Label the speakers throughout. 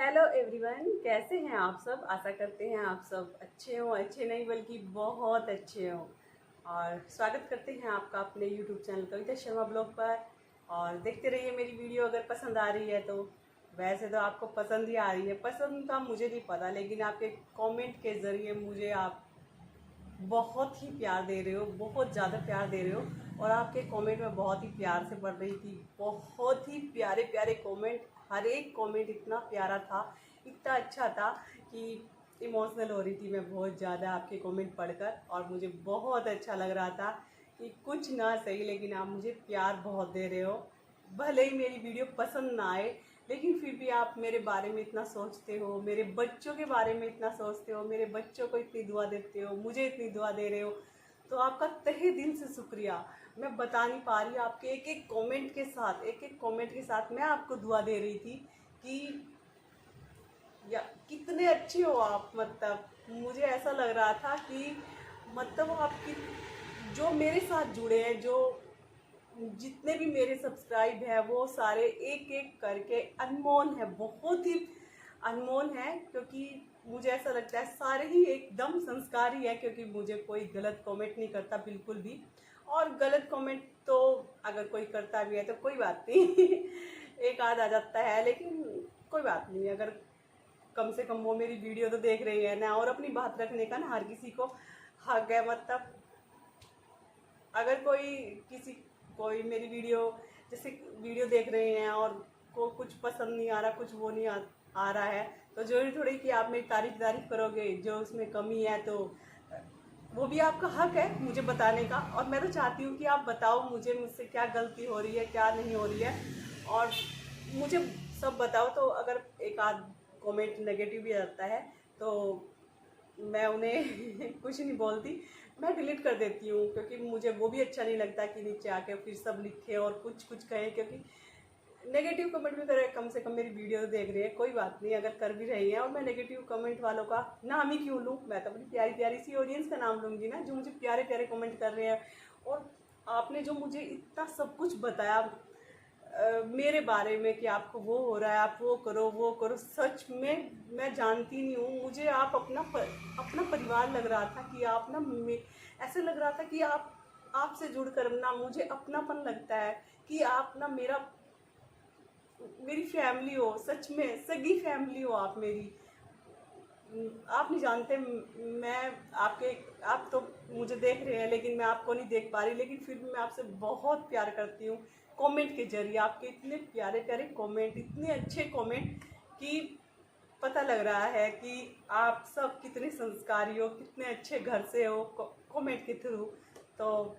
Speaker 1: Hello everyone, कैसे हैं आप सब। आशा करते हैं आप सब अच्छे हो, अच्छे नहीं बल्कि बहुत अच्छे हो। और स्वागत करते हैं आपका अपने YouTube channel Kavita Sharma blog पर। और देखते रहिए मेरी वीडियो, अगर पसंद आ रही है तो। वैसे तो आपको पसंद ही आ रही है, पसंद का मुझे नहीं पता, लेकिन आपके कमेंट के ज़रिए मुझे आप बहुत ही प्यार दे रहे हो, बहुत ज़्यादा प्यार दे रहे हो। और आपके कमेंट में बहुत ही प्यार से पढ़ रही थी, बहुत ही प्यारे प्यारे कमेंट। हर एक कमेंट इतना प्यारा था, इतना अच्छा था कि इमोशनल हो रही थी मैं बहुत ज़्यादा आपके कमेंट पढ़कर। और मुझे बहुत अच्छा लग रहा था कि कुछ ना सही, लेकिन आप मुझे प्यार बहुत दे रहे हो। भले ही मेरी वीडियो पसंद ना आए, लेकिन फिर भी आप मेरे बारे में इतना सोचते हो, मेरे बच्चों के बारे में इतना सोचते हो, मेरे बच्चों को इतनी दुआ देते हो, मुझे इतनी दुआ दे रहे हो। तो आपका तहे दिल से शुक्रिया। मैं बता नहीं पा रही, आपके एक एक कमेंट के साथ, एक एक कमेंट के साथ मैं आपको दुआ दे रही थी कि या कितने अच्छे हो आप। मतलब मुझे ऐसा लग रहा था कि मतलब आपकी जो मेरे साथ जुड़े हैं, जो जितने भी मेरे सब्सक्राइब है, वो सारे एक एक करके अनमोल है, बहुत ही अनमोल है। क्योंकि मुझे ऐसा लगता है सारे ही एकदम संस्कारी है, क्योंकि मुझे कोई गलत कमेंट नहीं करता बिल्कुल भी। और गलत कमेंट तो अगर कोई करता भी है तो कोई बात नहीं एक आध आ जाता है, लेकिन कोई बात नहीं। अगर कम से कम वो मेरी वीडियो तो देख रही है ना, और अपनी बात रखने का ना हर किसी को हक है। मतलब अगर कोई मेरी वीडियो, जैसे वीडियो देख रहे हैं और को कुछ पसंद नहीं आ रहा, कुछ वो नहीं आ रहा है, तो जरूरी थोड़ी कि आप मेरी तारीफ करोगे। जो उसमें कमी है तो वो भी आपका हक है मुझे बताने का। और मैं तो चाहती हूँ कि आप बताओ मुझे, मुझसे क्या गलती हो रही है, क्या नहीं हो रही है। और मुझे सब बताओ। तो अगर एक आध कमेंट नेगेटिव भी आता है तो मैं उन्हें कुछ नहीं बोलती, मैं डिलीट कर देती हूँ। क्योंकि मुझे वो भी अच्छा नहीं लगता कि नीचे आके फिर सब लिखे और कुछ कुछ कहें। क्योंकि नेगेटिव कमेंट भी करें, कम से कम मेरी वीडियो तो देख रही है, कोई बात नहीं अगर कर भी रही है। और मैं नेगेटिव कमेंट वालों का नाम ही क्यों लूँ, मैं तो अपनी प्यारी प्यारी सी ऑडियंस का नाम लूँगी ना, जो मुझे प्यारे प्यारे कमेंट कर रहे हैं। और आपने जो मुझे इतना सब कुछ बताया मेरे बारे में कि आपको वो हो रहा है, आप वो करो वो करो, सच में मैं जानती नहीं हूँ। मुझे आप अपना परिवार लग रहा था कि आप ना, ऐसे लग रहा था कि आपसे जुड़कर ना मुझे अपनापन लगता है कि आप ना मेरी फैमिली हो, सच में सगी फैमिली हो आप मेरी। आप नहीं जानते, मैं आपके आप तो मुझे देख रहे हैं लेकिन मैं आपको नहीं देख पा रही, लेकिन फिर भी मैं आपसे बहुत प्यार करती हूँ कमेंट के जरिए। आपके इतने प्यारे प्यारे कमेंट, इतने अच्छे कमेंट कि पता लग रहा है कि आप सब कितने संस्कारी हो, कितने अच्छे घर से हो कमेंट के थ्रू। तो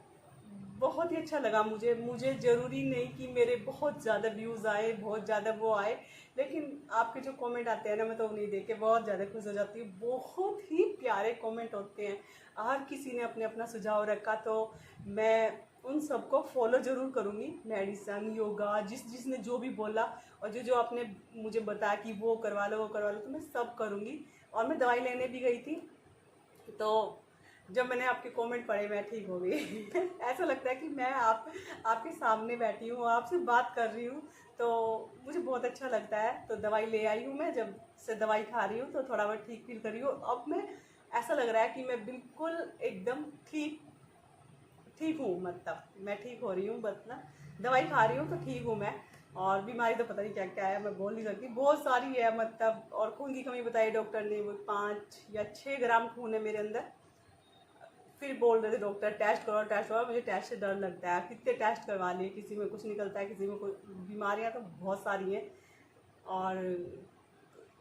Speaker 1: बहुत ही अच्छा लगा मुझे ज़रूरी नहीं कि मेरे बहुत ज़्यादा व्यूज़ आए, बहुत ज़्यादा वो आए, लेकिन आपके जो कमेंट आते हैं ना, मैं तो उन्हें देख के बहुत ज़्यादा खुश हो जाती हूँ। बहुत ही प्यारे कमेंट होते हैं। हर किसी ने अपने अपना सुझाव रखा, तो मैं उन सबको फॉलो ज़रूर करूँगी। मेडिसन, योगा, जिसने जो भी बोला, और जो आपने मुझे बताया कि वो करवा लो वो करवा लो, तो मैं सब करूँगी। और मैं दवाई लेने भी गई थी, तो जब मैंने आपके कमेंट पढ़े मैं ठीक हो गई ऐसा लगता है कि मैं आपके सामने बैठी हूँ, आपसे बात कर रही हूँ। तो मुझे बहुत अच्छा लगता है। तो दवाई ले आई हूँ, मैं जब से दवाई खा रही हूँ तो थोड़ा बहुत ठीक फील कर रही हूँ। अब मैं, ऐसा लग रहा है कि मैं बिल्कुल एकदम ठीक ठीक हूँ। मतलब मैं ठीक हो रही हूँ, बस ना दवाई खा रही हूँ तो ठीक हूँ मैं। और बीमारी तो पता नहीं क्या क्या है, मैं बोल नहीं सकती, बहुत सारी है मतलब। और खून की कमी बताई डॉक्टर ने, वो 5 या 6 ग्राम खून है मेरे अंदर। फिर बोल रहे थे डॉक्टर टेस्ट करो टेस्ट करो। मुझे टेस्ट से डर लगता है, कितने टेस्ट करवा लिए, किसी में कुछ निकलता है, किसी में कुछ। बीमारियां तो बहुत सारी हैं। और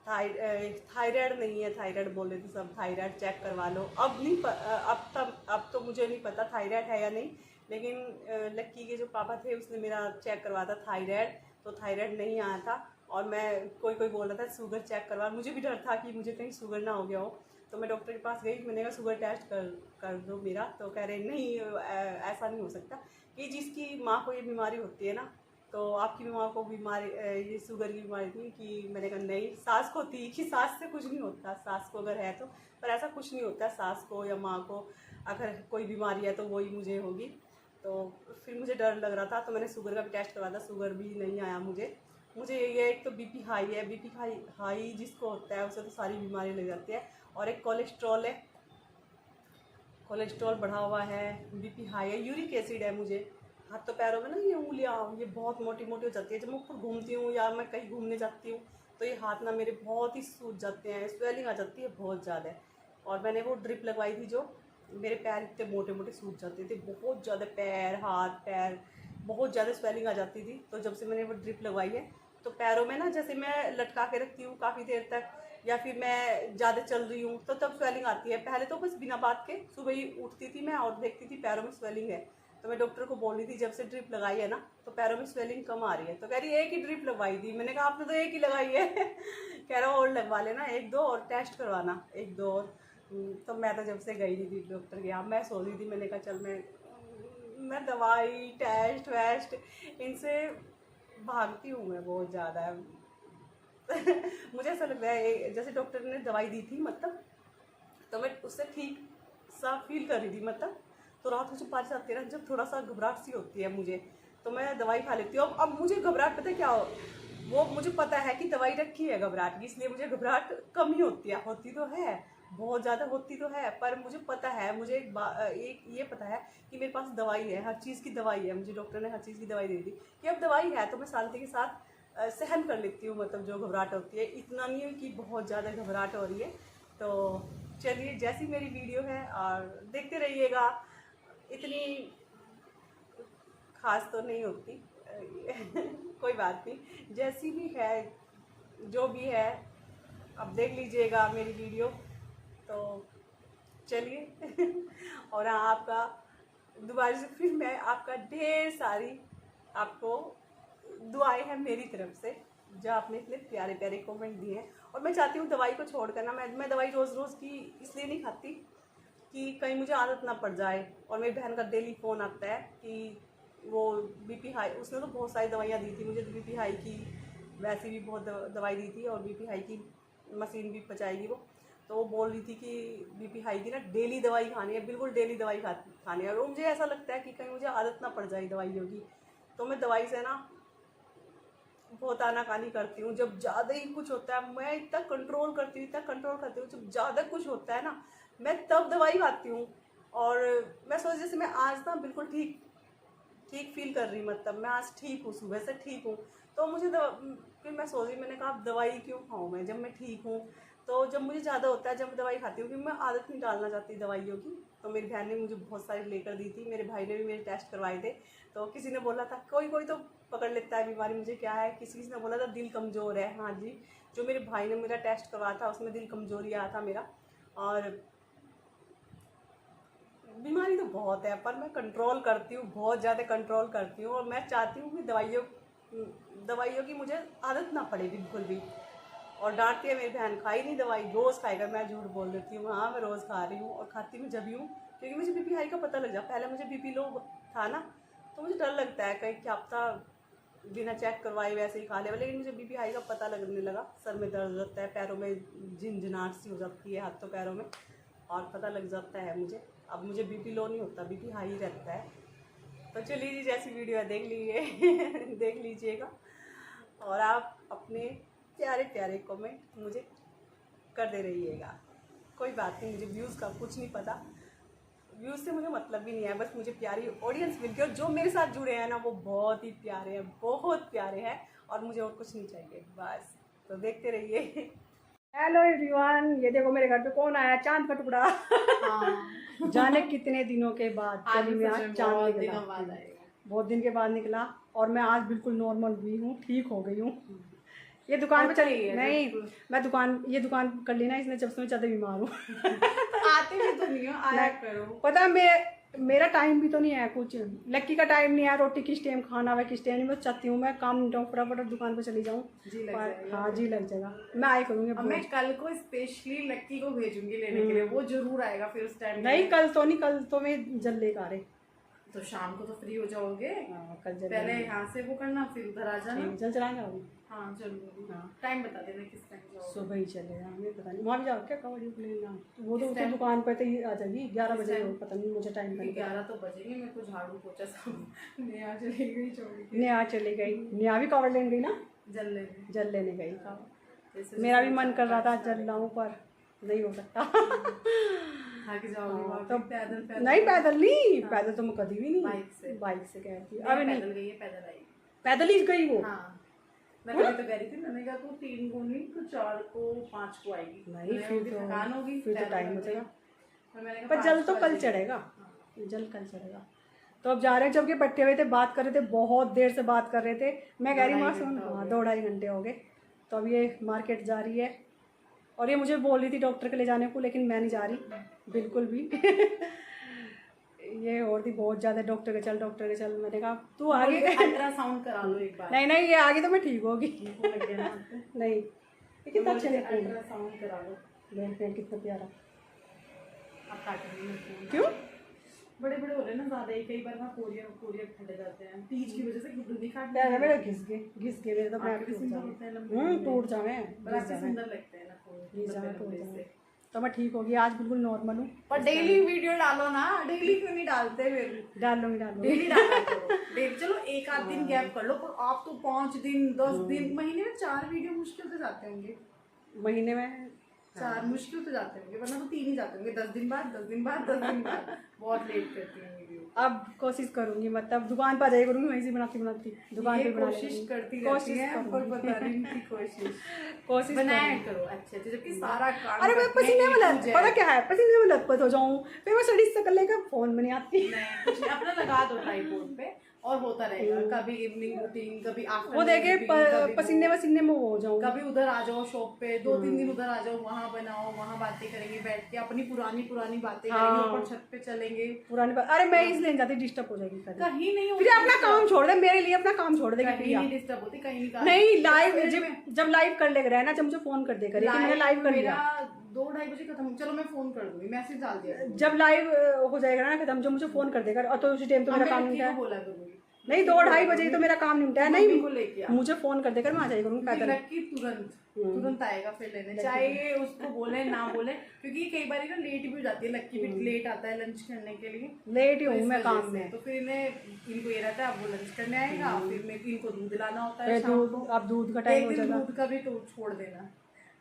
Speaker 1: थायराइड नहीं है, थायराइड बोल रहे थे सब, थायराइड चेक करवा लो। अब नहीं अब तो मुझे नहीं पता थायराइड है या नहीं, लेकिन लक्की के जो पापा थे उसने मेरा चेक करवाया था थायराइड, तो थायराइड नहीं आया था। और मैं, कोई बोल रहा था शुगर चेक करवा, मुझे भी डर था कि मुझे कहीं शुगर ना हो गया हो। तो मैं डॉक्टर के पास गई, मैंने कहा शुगर टेस्ट कर दो मेरा। तो कह रहे नहीं, ऐसा नहीं हो सकता। कि जिसकी माँ को ये बीमारी होती है ना, तो आपकी भी माँ को बीमारी, ये शुगर की बीमारी थी कि, मैंने कहा नहीं, सास को थी कि सास से कुछ नहीं होता, सास को अगर है तो, पर ऐसा कुछ नहीं होता। सास को या माँ को अगर कोई बीमारी है तो वही मुझे होगी। तो फिर मुझे डर लग रहा था, तो मैंने शुगर का भी टेस्ट करवाया था, शुगर भी नहीं आया मुझे। मुझे ये एक तो बीपी हाई है, बीपी हाई जिसको होता है उसे तो सारी बीमारी लग जाती है, और एक कोलेस्ट्रॉल है, कोलेस्ट्रॉल बढ़ा हुआ है, बीपी हाई है, यूरिक एसिड है मुझे। हाथों पैरों में ना ये उंगलियाँ ये बहुत मोटी मोटी हो जाती है, जब मैं ऊपर घूमती हूँ या मैं कहीं घूमने जाती हूँ तो ये हाथ ना मेरे बहुत ही सूज जाते हैं, स्वेलिंग आ जाती है बहुत ज़्यादा। और मैंने वो ड्रिप लगवाई थी जो मेरे पैर इतने मोटे मोटे सूज जाते थे, बहुत ज़्यादा पैर हाथ पैर बहुत ज़्यादा स्वेलिंग आ जाती थी। तो जब से मैंने वो ड्रिप लगवाई है तो पैरों में ना जैसे मैं लटका के रखती हूँ काफ़ी देर तक या फिर मैं ज़्यादा चल रही हूँ तो तब स्वेलिंग आती है। पहले तो बस बिना बात के सुबह ही उठती थी मैं और देखती थी पैरों में स्वेलिंग है, तो मैं डॉक्टर को बोल रही थी जब से ड्रिप लगाई है ना तो पैरों में स्वेलिंग कम आ रही है। तो कह रही एक ही ड्रिप लगवाई थी। मैंने कहा आपने तो एक ही लगाई है कह रहा और लगवा लेना एक दो और टेस्ट करवाना एक दो और। तो मैं तो जब से गई नहीं थी डॉक्टर के यहाँ, मैं सो रही थी, मैंने कहा चल मैं दवाई टेस्ट वेस्ट इनसे भागती हूँ मैं बहुत ज़्यादा मुझे ऐसा लग रहा है जैसे डॉक्टर ने दवाई दी थी मतलब तो मैं उससे ठीक सा फील कर रही थी मतलब। तो रात को जब 5 7 13 जब थोड़ा सा घबराहट सी होती है मुझे तो मैं दवाई खा लेती हूँ। अब मुझे घबराहट पता है क्या हो, वो मुझे पता है कि दवाई रखी है घबराहट की, इसलिए मुझे घबराहट कम ही होती है, होती तो है बहुत ज़्यादा होती तो है, पर मुझे पता है मुझे एक ये पता है कि मेरे पास दवाई है, हर चीज़ की दवाई है, मुझे डॉक्टर ने हर चीज़ की दवाई दे दी कि अब दवाई है तो मैं शांति के साथ सहन कर लेती हूँ। मतलब जो घबराहट होती है इतना नहीं है कि बहुत ज़्यादा घबराहट हो रही है। तो चलिए जैसी मेरी वीडियो है और देखते रहिएगा, इतनी खास तो नहीं होती कोई बात नहीं, जैसी भी है जो भी है अब देख लीजिएगा मेरी वीडियो। तो चलिए और हाँ आपका दोबारा से फिर मैं आपका ढेर सारी आपको दुआएं हैं मेरी तरफ से जो आपने इतने प्यारे प्यारे कमेंट दिए हैं। और मैं चाहती हूँ दवाई को छोड़ कर ना मैं दवाई रोज़ रोज़ की इसलिए नहीं खाती कि कहीं मुझे आदत ना पड़ जाए। और मेरी बहन का डेली फ़ोन आता है कि वो बीपी हाई, उसने तो बहुत सारी दवाइयाँ दी थी मुझे, तो बीपी हाई की वैसे भी बहुत दवाई दी थी और बीपी हाई की मशीन भी पचाएगी वो। तो वो बोल रही थी कि बीपी हाई की ना डेली दवाई खानी है, बिल्कुल डेली दवाई खानी है। और मुझे ऐसा लगता है कि कहीं मुझे आदत ना पड़ जाए दवाइयों की, तो मैं दवाई से ना बहुत आनाकानी करती हूँ। जब ज़्यादा ही कुछ होता है मैं इतना कंट्रोल करती हूँ, इतना कंट्रोल करती हूँ, जब ज़्यादा कुछ होता है ना मैं तब दवाई खाती हूँ। और मैं सोच जैसे मैं आज ना बिल्कुल ठीक फील कर रही, मतलब मैं आज ठीक हूँ, सुबह से ठीक हूँ। तो मुझे फिर मैं सोच रही, मैंने कहा अब दवाई क्यों खाऊँ मैं जब मैं ठीक हूँ। तो जब मुझे ज़्यादा होता है जब मैं दवाई खाती हूँ, क्योंकि मैं आदत नहीं डालना चाहती दवाइयों की। तो मेरी बहन ने मुझे बहुत सारी लेकर दी थी, मेरे भाई ने भी मेरे टेस्ट करवाए थे। तो किसी ने बोला था कोई कोई तो पकड़ लेता है बीमारी, मुझे क्या है, किसी ने बोला था दिल कमज़ोर है। हाँ जी, जो मेरे भाई ने मेरा टेस्ट करवाया था उसमें दिल कमज़ोरी आया था मेरा। और बीमारी तो बहुत है पर मैं कंट्रोल करती हूँ, बहुत ज़्यादा कंट्रोल करती हूँ। और मैं चाहती हूँ कि दवाइयों की मुझे आदत ना पड़े बिल्कुल भी। और डांटती है मेरी बहन, खाई नहीं दवाई, रोज़ खाएगा। मैं झूठ बोल देती हूँ, हाँ मैं रोज़ खा रही हूँ और खाती भी जब हूँ, क्योंकि मुझे बीपी हाई का पता लग जाए। पहले मुझे बीपी लो था ना तो मुझे डर लगता है कहीं क्या पता बिना चेक करवाए वैसे ही खा ले, लेकिन मुझे बीपी हाई का पता लगने लगा। सर में दर्द होता है, पैरों में झिनझिनाहट सी हो जाती है हाथों पैरों में, और पता लग जाता है मुझे। अब मुझे बीपी लो नहीं होता, बीपी हाई ही रहता है। तो चलिए जी जैसी वीडियो है देख लीजिए देख लीजिएगा। और आप अपने प्यारे प्यारे कमेंट मुझे करते रहिएगा। कोई बात नहीं, मुझे व्यूज़ का कुछ नहीं पता, व्यूज़ से मुझे मतलब भी नहीं है, बस मुझे प्यारी ऑडियंस मिल गई। और जो मेरे साथ जुड़े हैं ना वो बहुत ही प्यारे हैं, बहुत प्यारे हैं, और मुझे और कुछ नहीं चाहिए बस। तो देखते रहिए। हेलो एवरीवन, ये देखो मेरे घर पे कौन आया, चांद का टुकड़ा हाँ। जाने कितने दिनों के बाद चली मैं आज चांद निकला, बहुत दिन के बाद निकला। और मैं आज बिल्कुल नॉर्मल हुई हूँ, ठीक हो गई हूँ। ये दुकान पे चली नहीं, मैं ये दुकान कर ली ना इसने जब से मैं ज़्यादा बीमार हूँ
Speaker 2: आते भी तो नहीं हो, आया करो।
Speaker 1: पता मेरा टाइम भी तो नहीं है, कुछ लक्की का टाइम नहीं है, रोटी किस टाइम खाना हुआ किस टाइम नहीं। मैं चाहती हूँ मैं काम निपटाऊँ फटाफट दुकान पे चली जाऊँ, हाँ जी लग जाएगा, मैं आए करूँगी।
Speaker 2: अब मैं कल को स्पेशली लक्की को भेजूंगी लेने के लिए, वो जरूर आएगा फिर उस टाइम।
Speaker 1: नहीं कल तो नहीं, कल तो मैं जल लेकर आ रहे,
Speaker 2: तो शाम को तो फ्री हो जाओगे।
Speaker 1: कल
Speaker 2: पहले यहाँ से वो करना फिर उधर आ जाना।
Speaker 1: चल चलाएंगे अभी,
Speaker 2: हाँ जरूर।
Speaker 1: हाँ
Speaker 2: टाइम बता देना किस टाइम जाओगे।
Speaker 1: सुबह ही चलेगा, हमें पता नहीं वहाँ भी जाओ क्या कवर लेना, वो तो उसकी दुकान पर तो आ जाएगी 11 बजे, पता नहीं मुझे टाइम का।
Speaker 2: 11 तो बजेंगे, मेरे को झाड़ू पोछा सब नेहा चली गई,
Speaker 1: नेहा चली गई, नेहा भी कवर लेने गई ना।
Speaker 2: जल लेने
Speaker 1: जल लेने गई।
Speaker 2: जैसे
Speaker 1: मेरा भी मन कर रहा था जल लाऊं, पर नहीं हो सकता।
Speaker 2: थक जाओगे वहाँ
Speaker 1: तो
Speaker 2: पे, पैदल
Speaker 1: नहीं, पैदल नहीं,
Speaker 2: हाँ।
Speaker 1: पैदल तो मैं कभी भी नहीं, बाइक से गई थी। अभी नहीं,
Speaker 2: पैदल गई है, पैदल आई।
Speaker 1: पैदल ही गई वो।
Speaker 2: हाँ मैं कभी तो कह रही थी, मैंने कहा तो 3 को नहीं तो 4 को 5 को आएगी।
Speaker 1: नहीं फिर तो
Speaker 2: थकान होगी,
Speaker 1: फिर तो टाइम हो जाएगा।
Speaker 2: मैंने
Speaker 1: पर जल तो कल चढ़ेगा, जल कल चढ़ेगा। तो अब जा रहे हैं, जब के बैठे हुए थे, बात कर रहे थे, बहुत देर से बात कर रहे थे। मैं कह रही माँ सुन, हाँ 2-2.5 घंटे हो गए। तो अब ये मार्केट जा रही है, और ये मुझे बोल रही थी डॉक्टर के ले जाने को, लेकिन मैं नहीं जा रही बिल्कुल भी। ये और थी बहुत ज़्यादा, डॉक्टर के चल, डॉक्टर के चल। मैंने कहा तू आगे
Speaker 2: अल्ट्रासाउंड करा लो एक बार।
Speaker 1: नहीं नहीं, ये आगे तो मैं ठीक होगी।
Speaker 2: लग गया ना
Speaker 1: नहीं, ये कितना अच्छा है,
Speaker 2: अल्ट्रासाउंड करा लो।
Speaker 1: देख कितना प्यारा।
Speaker 2: अब काटेंगे
Speaker 1: क्यों?
Speaker 2: बड़े बड़े हो रहे हैं ना ज़्यादा ही, कई बार ना कोरिया फटे जाते हैं तीज की वजह से, गुड्डू काट
Speaker 1: प्यारा मेरा घिस गए मेरे तो पैर टूट जाए,
Speaker 2: बड़ा सुंदर लगते हैं ना।
Speaker 1: तो मैं ठीक होगी, आज बिल्कुल नॉर्मल हूँ।
Speaker 2: पर डेली वीडियो डालो ना, डेली क्यों नहीं डालते? फिर
Speaker 1: डालूंगी
Speaker 2: डेली डाला करो। डेली चलो 1-8 दिन गैप कर लो, पर आप तो 5 दिन 10 दिन, महीने में 4 वीडियो मुश्किल से जाते होंगे।
Speaker 1: महीने में
Speaker 2: 4 मुश्किल से जाते होंगे, वरना तो 3 ही जाते होंगे। 10 दिन बाद 10 दिन बाद 10 दिन बाद बहुत लेट करती हैं वीडियो।
Speaker 1: अब कोशिश करूंगी, मतलब दुकान पर जाया करूंगी, वहीं से बनाती दुकान पे बना
Speaker 2: कोशिश करती रहती है, पर बता रही हूँ कि कोशिश बनाया करो अच्छे से, जबकि सारा काम।
Speaker 1: अरे मैं पसीने में पता क्या है, पसीने में लथपथ हो जाऊँ, फिर मैं स्टडी से कर लेकर फोन में नहीं आती।
Speaker 2: नहीं कुछ नहीं, अपना लगा दो ट्राइपॉड पे और होता रहेगा। कभी इवनिंग रूटीन, कभी आफ्टरनून,
Speaker 1: वो देखे पसीने वसीने में हो जाऊँ।
Speaker 2: कभी उधर आ जाओ शॉप पे, 2-3 दिन उधर आ जाओ, वहाँ बनाओ, वहाँ बातें करेंगे बैठ के, अपनी पुरानी बातें करेंगे, ऊपर छत पे चलेंगे
Speaker 1: पुरानी बात। अरे मैं इसलिए जाती, डिस्टर्ब हो जाएगी
Speaker 2: कहीं नहीं,
Speaker 1: फिर अपना काम छोड़ दे, मेरे लिए अपना काम छोड़ दे।
Speaker 2: कहीं नहीं डिस्टर्ब होती, कहीं
Speaker 1: नहीं लाइव जब लाइव कर लेगा ना, जब मुझे फोन कर देगा, मैंने लाइव कर लिया
Speaker 2: 2-2:30 बजे खत्म, चलो मैं फोन कर दूंगी, मैसेज डाल दिया।
Speaker 1: जब लाइव हो जाएगा ना खत्म, जब मुझे फोन कर देगा, और तो उसी टाइम तो मेरा काम निपटा है।
Speaker 2: बोला करूंगी
Speaker 1: नहीं 2-2:30 बजे तो मेरा काम निपटा है। नहीं
Speaker 2: लेके
Speaker 1: मुझे फोन कर देकर मैं आ जाएगा करूँगी पैदल।
Speaker 2: लक्की तुरंत आएगा फिर लेने, चाहे उसको बोले ना बोले, क्योंकि कई बार ना लेट भी हो जाती है। लक्की भी लेट आता है लंच करने के लिए,
Speaker 1: लेट ही हूँ मैं काम में।
Speaker 2: तो फिर इनको ये रहता है अब वो लंच करने आएगा, फिर मैं इनको दूध लाना होता है शाम को।
Speaker 1: अब दूध का टाइम हो जाएगा,
Speaker 2: दूध का भी तो छोड़ देना।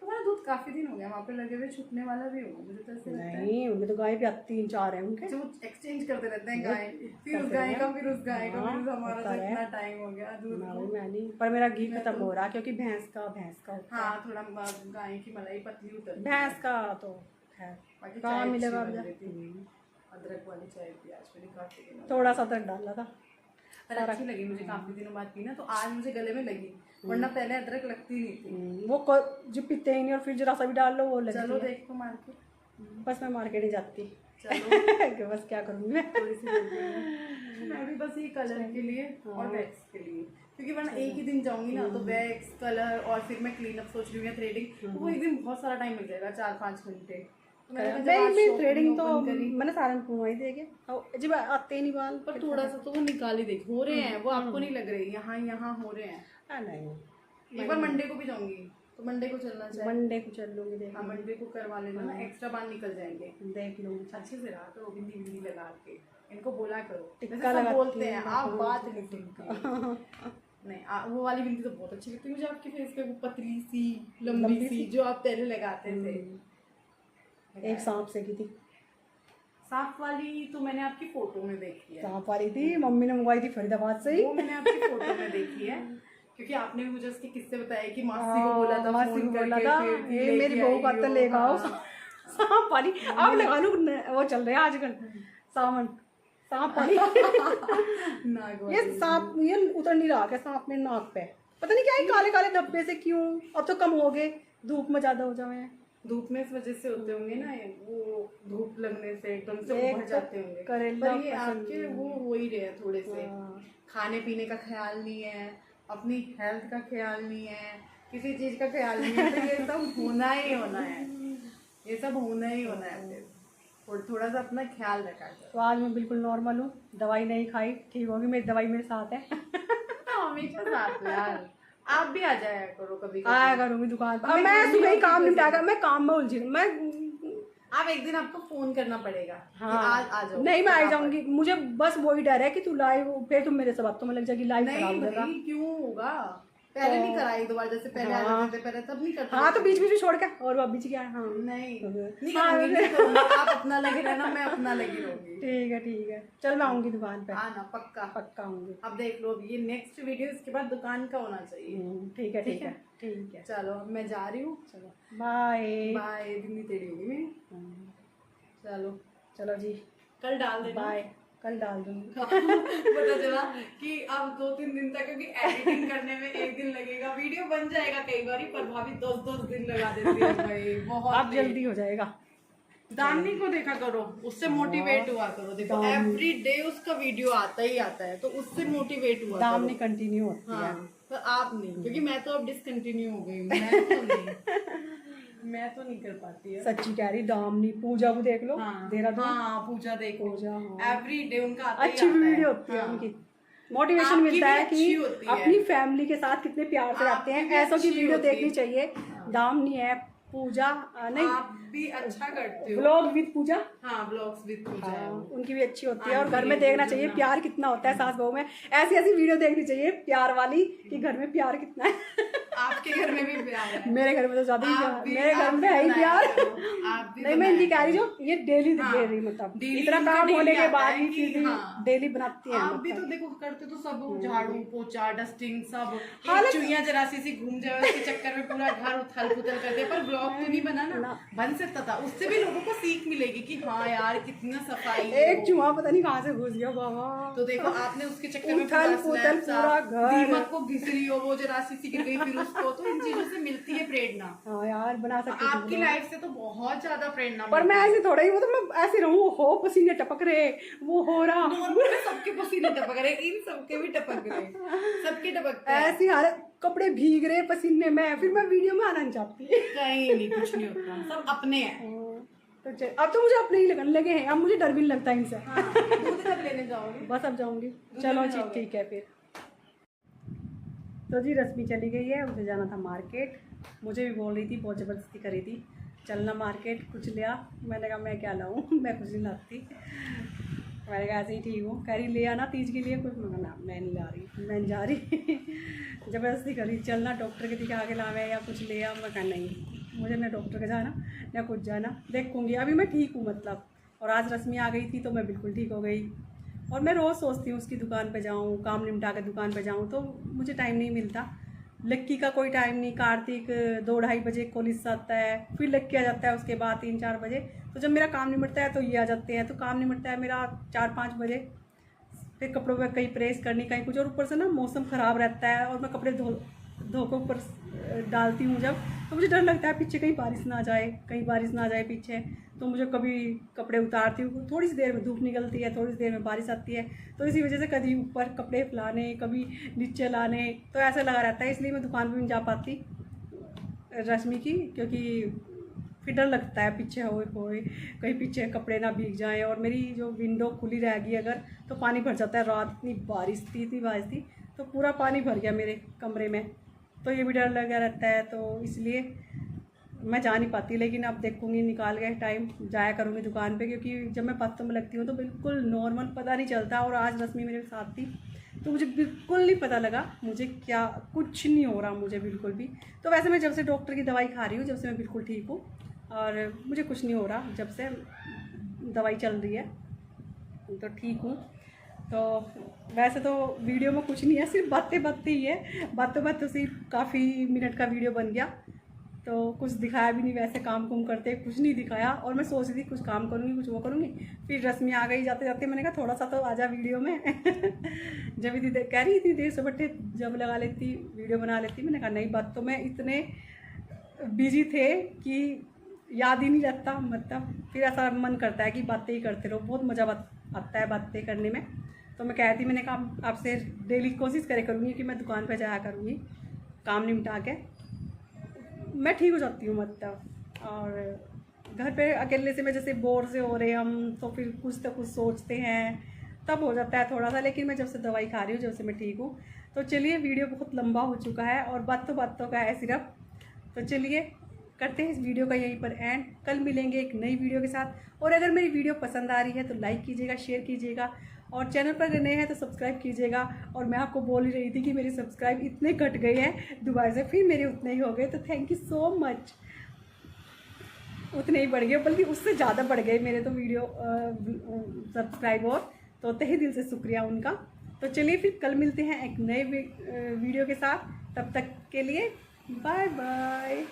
Speaker 2: तुम्हारा दूध काफी दिन हो गया वहाँ पे लगे हुए, छुपने वाला भी होगा मुझे तो ऐसे लगता है।
Speaker 1: नहीं उनके तो गाय भी 3-4 है उनके,
Speaker 2: जो एक्सचेंज करते रहते हैं गाय, फिर उस गाय का, फिर उस गाय का, फिर हमारा तो इतना टाइम हो गया दूध को।
Speaker 1: मैं नहीं, पर मेरा घी खत्म हो रहा क्योंकि भैंस का
Speaker 2: हाँ थोड़ा गाय की मलाई पतली उतर,
Speaker 1: भैंस का तो है कहाँ मिलेगा।
Speaker 2: अदरक वाली चाय पी आज मैंने काफी दिनों,
Speaker 1: थोड़ा सा अदरक डाला था,
Speaker 2: पर अच्छी लगी मुझे काफी दिनों बाद पी ना, तो आज मुझे गले में लगी, वरना पहले अदरक लगती नहीं थी।
Speaker 1: वो जो पीते ही नहीं, और फिर जरा सा भी डाल लो वो लगती है।
Speaker 2: चलो देखो मार्केट,
Speaker 1: बस मैं मार्केट ही जाती।
Speaker 2: चलो
Speaker 1: बस क्या करूँगी मैं,
Speaker 2: थोड़ी सी मैं भी बस ये कलर के लिए और वैक्स के लिए, क्योंकि वरना एक ही दिन जाऊंगी ना, तो वैक्स कलर और फिर मैं क्लीन अप सोच रही हूँ या थ्रेडिंग, तो वो एक दिन बहुत सारा टाइम मिल जाएगा, 4-5 घंटे।
Speaker 1: मैं थ्रेडिंग तो मैंने सहारनपुर ही देखे जी, आते नहीं बाल,
Speaker 2: पर थोड़ा सा तो वो निकाल ही देख हो रहे हैं, वो आपको नहीं लग रही, यहाँ हो रहे हैं।
Speaker 1: नहीं
Speaker 2: एक बार मंडे को भी जाऊंगी, तो मंडे को चलना चाहिए,
Speaker 1: मंडे को चल लूंगी। देख
Speaker 2: मंडे को करवा लेना ना, एक्स्ट्रा बाल निकल जाएंगे,
Speaker 1: देख लूंगी
Speaker 2: अच्छे से रहा करो, बिंदी लगा के इनको बोला करो,
Speaker 1: टिक्का लगा
Speaker 2: बोलते हैं आप बात नहीं सुनते। नहीं वो वाली बिंदी तो बहुत अच्छी लगती है मुझे आपके फेस पे, वो पतली सी लंबी सी जो आप पहले लगाते थे।
Speaker 1: एक सांप से की थी,
Speaker 2: सांप वाली तो मैंने आपकी फोटो में देखी है,
Speaker 1: सांप वाली थी मम्मी ने मंगवाई थी फरीदाबाद से ही,
Speaker 2: वो मैंने आपकी फोटो में देखी है, क्योंकि आपने भी मुझे उसके किस्से बताए कि मासी को बोला था,
Speaker 1: मासी को बोला था ये मेरी बहू का तो लेकर आओ सांप वाली। अब लगा लू वो चल रहे हैं आजकल सावन सांप वाली। ये सांप ये उतर नहीं रहा क्या सांप में नाक पे, पता नहीं क्या है काले काले धब्बे से क्यों, अब तो कम हो गए, धूप में ज्यादा हो जाए,
Speaker 2: धूप में इस वजह से होते होंगे ना, वो धूप लगने से एकदम से उभर जाते होंगे। पर ये आपके वो हो ही रहे हैं थोड़े से, खाने पीने का ख्याल नहीं है, अपनी हेल्थ का ख्याल नहीं है, किसी चीज का ख्याल नहीं है, तो ये सब होना ही होना है, ये सब होना ही होना है। और थोड़ा सा अपना ख्याल रखा जाए।
Speaker 1: तो आज मैं बिल्कुल नॉर्मल हूँ, दवाई नहीं खाई, ठीक होगी, मेरी दवाई मेरे साथ है।
Speaker 2: हमेशा साथ यार, आप भी आ जाया करो कभी,
Speaker 1: आया करूँगी दुकान पर। मैं सुबह ही काम निपटाकर, मैं काम में उलझी, मैं
Speaker 2: आप एक दिन आपको फोन करना पड़ेगा।
Speaker 1: हाँ
Speaker 2: आज आ जाओ।
Speaker 1: नहीं मैं आ जाऊंगी, मुझे बस वही डर है कि तू लाइव, फिर तुम मेरे से बात तो मैं लग जाएगी लाइव।
Speaker 2: नहीं भाई क्यों होगा, पहले नहीं करा, एक दो बार जैसे पहले आ जाते थे पहले, तब नहीं करते।
Speaker 1: हाँ तो बीच बीच में छोड़ के, और वो बीच क्या? हाँ
Speaker 2: नहीं करूंगी, आप अपना लगे रहना, मैं अपना लगी रहूंगी।
Speaker 1: ठीक है चल, मैं आऊंगी दुकान पे।
Speaker 2: आना पक्का
Speaker 1: आऊंगी।
Speaker 2: अब देख लो, ये नेक्स्ट वीडियो इसके बाद दुकान का होना चाहिए।
Speaker 1: ठीक है
Speaker 2: चलो अब मैं जा रही हूँ। चलो
Speaker 1: बाय
Speaker 2: बाय, इतनी देरी होगी मैं। चलो
Speaker 1: जी,
Speaker 2: कल डाल देना।
Speaker 1: बाय, कल डाल दूंगी।
Speaker 2: पता चला कि अब 2-3 दिन तक, क्योंकि एडिटिंग करने में 1 दिन लगेगा, वीडियो बन जाएगा कई बार, पर भाभी 10-10 दिन लगा देती है भाई, बहुत
Speaker 1: अब जल्दी हो जाएगा।
Speaker 2: दामनी को देखा करो, उससे मोटिवेट हुआ करो। देखो एवरी डे उसका वीडियो आता ही आता है, तो उससे मोटिवेट हुआ।
Speaker 1: दामनी कंटिन्यू होती है,
Speaker 2: तो आप नहीं, क्योंकि मैं तो अब डिसकंटिन्यू हो गई हूँ, मैं तो नहीं कर पाती है।
Speaker 1: सच्ची कह रही, दामनी पूजा को देख लो, देहरादून।
Speaker 2: हाँ पूजा देखो, एवरी डे उनका
Speaker 1: अच्छी वीडियो होती है उनकी, मोटिवेशन मिलता है कि अपनी फैमिली के साथ कितने प्यार से रहते हैं, ऐसों की वीडियो देखनी चाहिए। दामनी है, पूजा नहीं,
Speaker 2: आप भी अच्छा करते हो,
Speaker 1: व्लॉग विद पूजा।
Speaker 2: हाँ व्लॉग्स विद पूजा,
Speaker 1: उनकी भी अच्छी होती है। और घर में देखना चाहिए प्यार कितना होता है सास बहू में, ऐसी वीडियो देखनी चाहिए प्यार वाली, कि घर में प्यार कितना है।
Speaker 2: आपके घर में भी प्यार है? मेरे
Speaker 1: घर में तो ज्यादा ही प्यार, मेरे घर में है ही प्यार। नहीं मैं इनकी कह रही हूँ, ये डेली दे रही, मतलब इतना काम होने के बाद भी फिर भी डेली बनाती है।
Speaker 2: आप भी तो देखो करते तो सब, झाड़ू पोछा डस्टिंग सब, चुईयां जरा सी घूम जाए उसके चक्कर में पूरा घर उथल पुथल करते, पर ब्लॉग तो नहीं बना ना, बन सकता था। उससे भी लोगों को सीख मिलेगी कि हाँ यार कितना सफाई।
Speaker 1: एक चूहा पता नहीं कहाँ से घुस गया बाबा,
Speaker 2: तो देखो आपने उसके चक्कर में
Speaker 1: पूरा घर,
Speaker 2: दीमक को घिस रही हो, वो जरा सी गिर गई फिर उसको, तो इन चीजों से मिलती है प्रेरणा।
Speaker 1: हाँ यार बना सकते,
Speaker 2: आपकी लाइफ से तो बहुत ज्यादा प्रेरणा।
Speaker 1: पर मैं ऐसे थोड़ा ही, मतलब ऐसे रहूं, हो पसीने टपक रहे, वो हो रहा,
Speaker 2: सबके पसीने टपक रहे, इन सबके भी टपक रहे, सबके टपकते हैं।
Speaker 1: ऐसी हालत, कपड़े भीग रहे पसीने में, फिर मैं वीडियो में आना नहीं चाहती।
Speaker 2: कहीं नहीं, कुछ नहीं होता, सब अपने हैं।
Speaker 1: तो अब तो मुझे अपने ही लगने लगे हैं, अब मुझे डर भी नहीं लगता इनसे।
Speaker 2: दूध कब लेने जाओगे?
Speaker 1: बस अब जाऊंगी। चलो जी ठीक है फिर। तो जी रश्मि चली गई है, उसे जाना था मार्केट, मुझे भी बोल रही थी, बहुत ज़बरदस्ती करी थी चलना मार्केट, कुछ लिया। मैंने कहा मैं क्या लाऊं, मैं कुछ नहीं लाती, मैंने कहा ऐसे ही ठीक हूँ। कह रही ले आना तीज के लिए कुछ, मैं ना मैं नहीं ला रही, मैं नहीं जा रही। ज़बरदस्ती करी, चलना डॉक्टर के दिखा के लावे या कुछ ले आ, मैं कहा नहीं, मुझे ना डॉक्टर के जाना ना कुछ जाना, देखूँगी अभी मैं ठीक हूँ मतलब। और आज रश्मि आ गई थी तो मैं बिल्कुल ठीक हो गई। और मैं रोज़ सोचती हूँ उसकी दुकान पे जाऊँ, काम निपटा के दुकान पे जाऊँ, तो मुझे टाइम नहीं मिलता। लक्की का कोई टाइम नहीं, कार्तिक 2-2:30 बजे कॉलेज से आता है, फिर लक्की आ जाता है उसके बाद 3-4 बजे। तो जब मेरा काम निपटता है तो ये आ जाते हैं, तो काम निपटता है मेरा 4-5 बजे। फिर कपड़ों पर कहीं प्रेस करनी, कहीं कुछ, और ऊपर से ना मौसम ख़राब रहता है, और मैं कपड़े धो के ऊपर डालती हूँ जब, तो मुझे डर लगता है पीछे कहीं बारिश ना आ जाए, कहीं बारिश ना आ जाए पीछे। तो मुझे कभी कपड़े उतारती हूँ, थोड़ी सी देर में धूप निकलती है, थोड़ी सी देर में बारिश आती है, तो इसी वजह से कभी ऊपर कपड़े फैलाने, कभी नीचे लाने, तो ऐसा लगा रहता है। इसलिए मैं दुकान पर नहीं जा पाती रश्मि की, क्योंकि फिर डर लगता है पीछे होए कहीं पीछे कपड़े ना भीग जाएं। और मेरी जो विंडो खुली रहेगी अगर, तो पानी भर जाता है। रात इतनी बारिश थी तो पूरा पानी भर गया मेरे कमरे में, तो ये भी डर लगा रहता है, तो इसलिए मैं जा नहीं पाती। लेकिन अब देखूँगी, निकाल के टाइम जाया करूँगी दुकान पे, क्योंकि जब मैं बातों में लगती हूँ तो बिल्कुल नॉर्मल, पता नहीं चलता। और आज रश्मि मेरे साथ थी तो मुझे बिल्कुल नहीं पता लगा, मुझे क्या कुछ नहीं हो रहा मुझे बिल्कुल भी। तो वैसे मैं जब से डॉक्टर की दवाई खा रही हूँ, जब से मैं बिल्कुल ठीक हूँ, और मुझे कुछ नहीं हो रहा जब से दवाई चल रही है, तो ठीक हूँ। तो वैसे तो वीडियो में कुछ नहीं है, सिर्फ बातें ही है, बातों से काफ़ी मिनट का वीडियो बन गया, तो कुछ दिखाया भी नहीं। वैसे काम करते कुछ नहीं दिखाया, और मैं सोच रही थी कुछ काम करूँगी, कुछ वो करूँगी। फिर रश्मि आ गई जाते जाते, मैंने कहा थोड़ा सा तो आजा वीडियो में। जब इतनी देर कह रही इतनी देर से बट्टे जब लगा लेती, वीडियो बना लेती। मैंने कहा नहीं, बात तो मैं इतने बिजी थे कि याद ही नहीं रहता, मतलब फिर ऐसा मन करता है कि बातें ही करते रहो, बहुत मज़ा आता है बातें करने में। तो मैं कहती, मैंने कहा आपसे डेली कोशिश करे करूँगी कि मैं दुकान पर जाया करूँगी, काम निपटा के मैं ठीक हो जाती हूँ मतलब। और घर पे अकेले से मैं जैसे बोर से हो रहे हम, तो फिर कुछ तो कुछ सोचते हैं, तब हो जाता है थोड़ा सा। लेकिन मैं जब से दवाई खा रही हूँ, जब से मैं ठीक हूँ। तो चलिए, वीडियो बहुत लंबा हो चुका है और बातों का है सिर्फ। तो चलिए करते हैं इस वीडियो का यहीं पर एंड। कल मिलेंगे एक नई वीडियो के साथ। और अगर मेरी वीडियो पसंद आ रही है तो लाइक कीजिएगा, शेयर कीजिएगा, और चैनल पर नए हैं तो सब्सक्राइब कीजिएगा। और मैं आपको बोल ही रही थी कि मेरे सब्सक्राइब इतने घट गए हैं दोबारा से, फिर मेरे उतने ही हो गए, तो थैंक यू सो मच। उतने ही बढ़ गए, बल्कि उससे ज़्यादा बढ़ गए मेरे तो वीडियो सब्सक्राइबर, तो तहे दिल से शुक्रिया उनका। तो चलिए फिर कल मिलते हैं एक नए वीडियो के साथ, तब तक के लिए बाय बाय।